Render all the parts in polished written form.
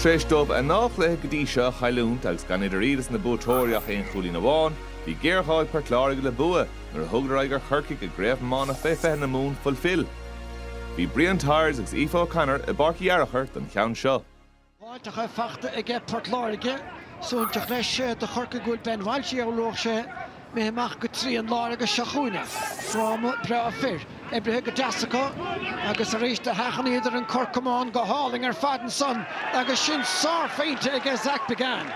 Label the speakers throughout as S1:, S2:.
S1: Tréistómh a nachlaithe go dtí seo chailúnt agus gan idir riadas na bútóireach éon chúlín amháin, bhí géarcháid per chláir go le bua nuair a thugtar ag gur churcaigh a gréibh mána féife na mún fulfill. Bhí Brian Tyres agus Aoife O'Connor i barcaí arachar don cheann seo.
S2: Báilteach fachta ag Portláirige, súnteach leis de churcaigh gúil Ben Walsh ar luach sé mé amach go trí an láir agus seachúna. Fráma bre fir, ebrethe go deasacha agus a rééis de hechan idir an corcamán go háling ar fad an son agus sin sár féinte ag Zach Began.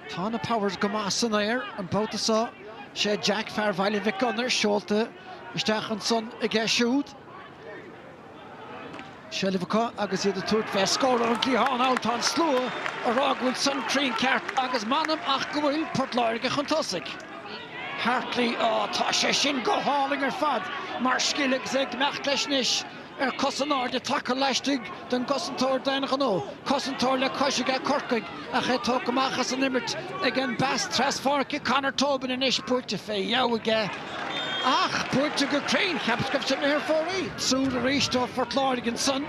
S2: Tá na Powers go más san air an bótasá sé Jack Fairvile Vic Gunner seolta isteach an son ag siúd. Shellivacha agus iad a tuairt bheith scór an glíán áil tá slua a rágúil san trín ceart agus manam ach go bhfuil Portláirige chun tosaigh. Hartley tá sé sin go háling ar fad mar scileadh ag meach leis níos ar cosanáir de take leistigh den cosantóir déanach an ó. Cosantóir le cosisiigh a corcaigh a ché tó go machchas an imirt ag an best trasfárice Conor Tobin in isis puirte fé jaige. Ach, puirte go crain ceapas go sin ar fórí. Súd a ríistó Portláirige an son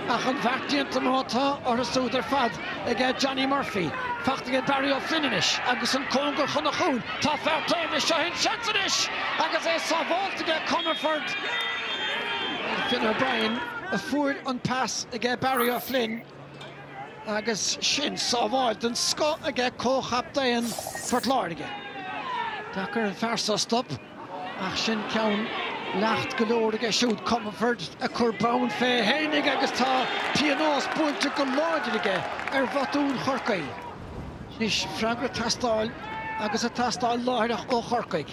S2: ach an bhartíant an mátá ar a súd ar fad ag Johnny Murphy. Fachta ag Barry O'Flynn agus an cóngur chun a chuún. Tá fearrtaimh seo hin seanis agus é sábháilte ag Comerford. Finn O'Brien a fuair an pass ag Barry O'Flynn agus sin sábháilt an sco ag cóchaptaíon Portláirige. Dachar an fearsa stop ach sin ceann lecht go leor ag siúd Comerford a chur bán fé hénig agus tá pianós buailte go láideige ar bhatún chorcaí. Nis freagra tastáil agus a tastáil láireach ó chorcaig.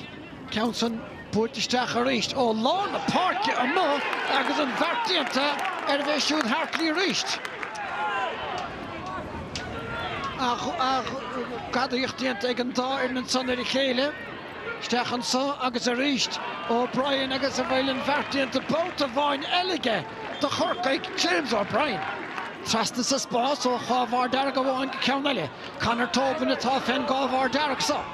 S2: Ceann san buaitisteach a ríist ó lá na páirce an nó agus an bhartíanta ar bheith siúd Hartley ríist. Ach gadaíochtaíanta ag an dáir an son ar i chéile. Stechan sa agus a ríist O'Brien agus a bhfuil an bhartíanta bóta bháin eige de chorcaig James O'Brien. Trasta sa spás ó chábhar dearg go bháin go ceann eile. Conor Tobin atá féin gábhar dearg sa.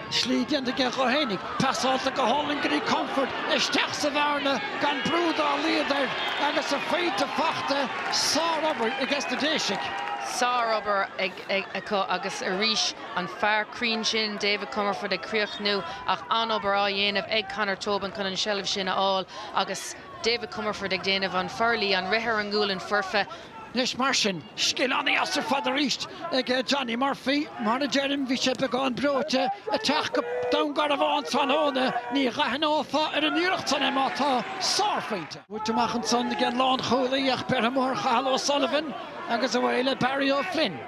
S2: Slídianta ge go hénig, pasáilta go háling goí Comfort isteach sa bharna gan brúdá líadar agus a féite fachta sár obair i gceist a déisic.
S3: Sár obair agus a ríis an fear crín sin David Comerford ag críoch nu ach an obair á dhéanamh ag Conor Tobin chun an seileamh sin aáil agus David Comerford ag déanamh an fearlaí an rithir an gúil an furfa.
S2: Leis mar sin, scileannaí as ar fad a ríist ag Johnny Murphy, mar a Jerem bhí sé beagán breote a teach go domgar a bháin san hóna ní gaihan áfa ar an iirecht san mátá sár féinte. Bhuaiteach an son ag lán cholaí ach Beramór Chahal O'Sullivan agus a bhfuil Barry O'Flynn.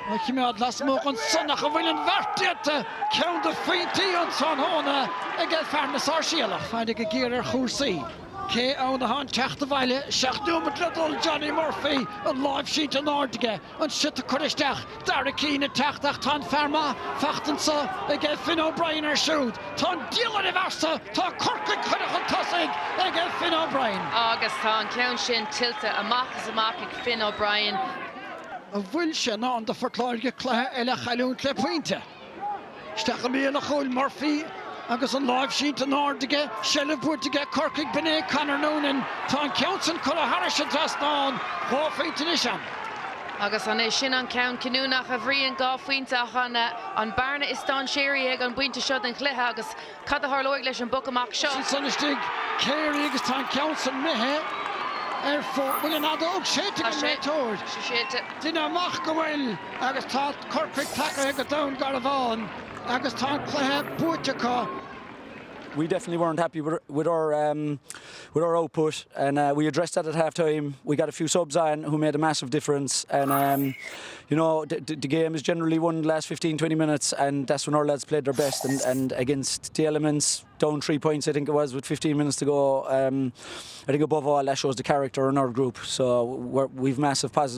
S2: Ach mead las mó an sonnach a bhfuil an bhartíanta ceann de féintaí an san hóna ag fearnas ar síalach. Feidig a géar ar chúrsaí. Cé ann a hán teachta bhaile, seachtúmat ledul Johnny Murphy an láimh siad an áirdige an siad a choristeach dar a cína teachtach tá ferma fachtansa ag Finn O'Brien ar siúd. Tá díalan i bharsa, tá corcaig chuireach an tosaigh ag Finn O'Brien.
S3: Agus tá an ceann sin tiltte amach ag Finn O'Brien.
S2: A bhfuil sin an de Portláirige cluthe eile chailún le pointe. Steach mí a chúil Murphy agus an láimh siad an áirdige, seileamh buailte corcaig Bené Conor Noonan, tá an ceann san chur a Harris an trasnáin, dhá féinte nisan.
S3: Agus an é sin an ceann cinúnach a bhríon gá faointeach an barna is Don Sherry ag an buinte seo den cluthe agus cad a tharlóigh leis an bucamach seo.
S2: Sin sannaistigh Céirí agus tá an ceann san mithe ar bhfuil an adóg séite go métóir. Duine amach go bhfuil agus tá corcaig takear ag a dán gar a bháin agus tá an cluthe buaiteach.
S4: We definitely weren't happy with our output, and we addressed that at half-time. We got a few subs on who made a massive difference, and you know the game is generally won the last 15-20 minutes, and that's when our lads played their best. And against the Elements, down 3 points, I think it was, with 15 minutes to go. I think above all that shows the character in our group. So we've massive positives.